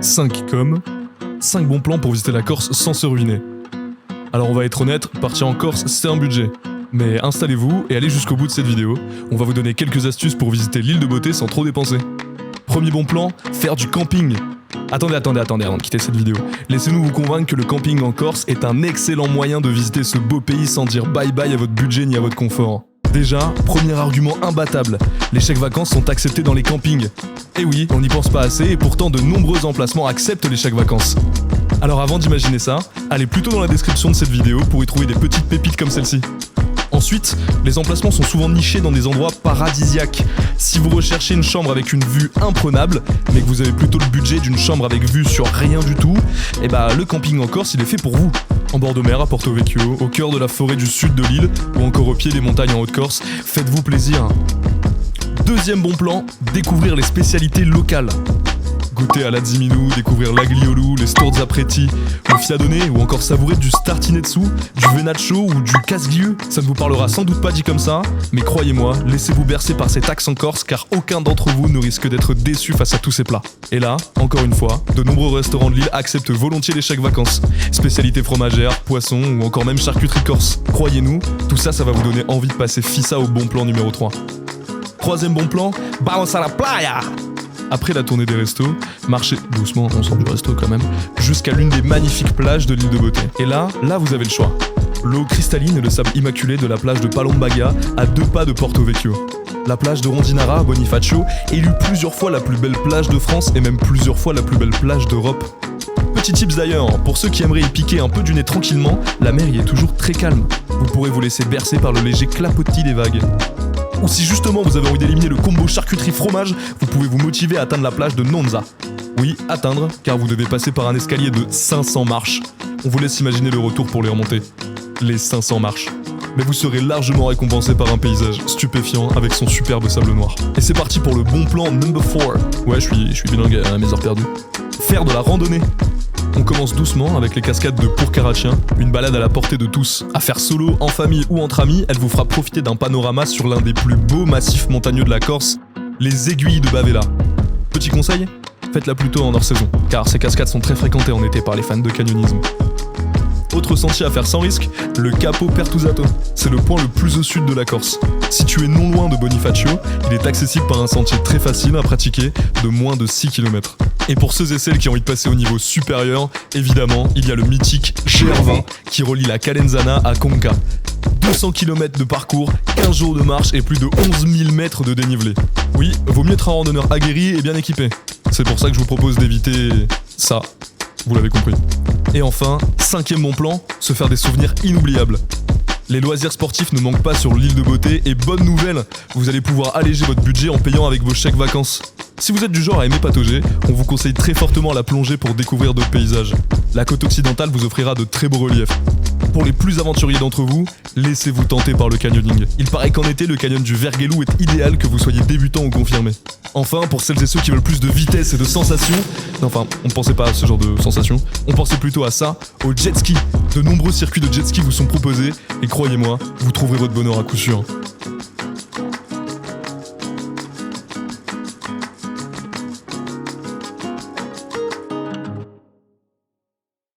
5 comme 5 bons plans pour visiter la Corse sans se ruiner. Alors on va être honnête, partir en Corse c'est un budget. Mais installez-vous et allez jusqu'au bout de cette vidéo, on va vous donner quelques astuces pour visiter l'île de Beauté sans trop dépenser. Premier bon plan, faire du camping. Attendez avant de quitter cette vidéo. Laissez-nous vous convaincre que le camping en Corse est un excellent moyen de visiter ce beau pays sans dire bye bye à votre budget ni à votre confort. Déjà, premier argument imbattable, les chèques vacances sont acceptés dans les campings. Et oui, on n'y pense pas assez et pourtant de nombreux emplacements acceptent les chèques vacances. Alors avant d'imaginer ça, allez plutôt dans la description de cette vidéo pour y trouver des petites pépites comme celle-ci. Ensuite, les emplacements sont souvent nichés dans des endroits paradisiaques. Si vous recherchez une chambre avec une vue imprenable, mais que vous avez plutôt le budget d'une chambre avec vue sur rien du tout, et le camping en Corse il est fait pour vous. En bord de mer à Porto Vecchio, au cœur de la forêt du sud de l'île, ou encore au pied des montagnes en Haute-Corse, faites-vous plaisir. Deuxième bon plan, découvrir les spécialités locales. Goûter à la Ziminou, découvrir l'agliolou, les storza preti, le fiadone ou encore savourer du startinetsu, du venaccio ou du casglieu. Ça ne vous parlera sans doute pas dit comme ça, mais croyez-moi, laissez-vous bercer par cet accent corse car aucun d'entre vous ne risque d'être déçu face à tous ces plats. Et là, encore une fois, de nombreux restaurants de l'île acceptent volontiers les chèques vacances. Spécialités fromagères, poissons ou encore même charcuterie corse. Croyez-nous, tout ça, ça va vous donner envie de passer fissa au bon plan numéro 3. Troisième bon plan, balance à la playa. Après la tournée des restos, marchez doucement, on sort du resto quand même, jusqu'à l'une des magnifiques plages de l'île de Beauté. Et là vous avez le choix. L'eau cristalline et le sable immaculé de la plage de Palombaga à 2 pas de Porto Vecchio. La plage de Rondinara à Bonifacio, élue plusieurs fois la plus belle plage de France et même plusieurs fois la plus belle plage d'Europe. Petit tips d'ailleurs, pour ceux qui aimeraient y piquer un peu du nez tranquillement, la mer y est toujours très calme. Vous pourrez vous laisser bercer par le léger clapotis des vagues. Ou si justement vous avez envie d'éliminer le combo charcuterie-fromage, vous pouvez vous motiver à atteindre la plage de Nonza. Oui, atteindre, car vous devez passer par un escalier de 500 marches. On vous laisse imaginer le retour pour les remonter. Les 500 marches. Mais vous serez largement récompensé par un paysage stupéfiant avec son superbe sable noir. Et c'est parti pour le bon plan number 4. Ouais, je suis bilingue à mes heures perdues. Faire de la randonnée. On commence doucement avec les cascades de Pourcaracien, une balade à la portée de tous. À faire solo, en famille ou entre amis, elle vous fera profiter d'un panorama sur l'un des plus beaux massifs montagneux de la Corse, les Aiguilles de Bavela. Petit conseil, faites-la plutôt en hors-saison, car ces cascades sont très fréquentées en été par les fans de canyonisme. Autre sentier à faire sans risque, le Capo Pertusato. C'est le point le plus au sud de la Corse. Situé non loin de Bonifacio, il est accessible par un sentier très facile à pratiquer de moins de 6 km. Et pour ceux et celles qui ont envie de passer au niveau supérieur, évidemment, il y a le mythique GR20 qui relie la Calenzana à Conca. 200 km de parcours, 15 jours de marche et plus de 11 000 mètres de dénivelé. Oui, vaut mieux être un randonneur aguerri et bien équipé. C'est pour ça que je vous propose d'éviter ça. Vous l'avez compris. Et enfin, 5e bon plan, se faire des souvenirs inoubliables. Les loisirs sportifs ne manquent pas sur l'île de Beauté et bonne nouvelle, vous allez pouvoir alléger votre budget en payant avec vos chèques vacances. Si vous êtes du genre à aimer patauger, on vous conseille très fortement la plongée pour découvrir d'autres paysages. La côte occidentale vous offrira de très beaux reliefs. Pour les plus aventuriers d'entre vous, laissez-vous tenter par le canyoning. Il paraît qu'en été, le canyon du Vergelou est idéal que vous soyez débutant ou confirmé. Enfin, pour celles et ceux qui veulent plus de vitesse et de sensations, enfin, on ne pensait pas à ce genre de sensations, on pensait plutôt à ça, au jet ski. De nombreux circuits de jet ski vous sont proposés, et croyez-moi, vous trouverez votre bonheur à coup sûr.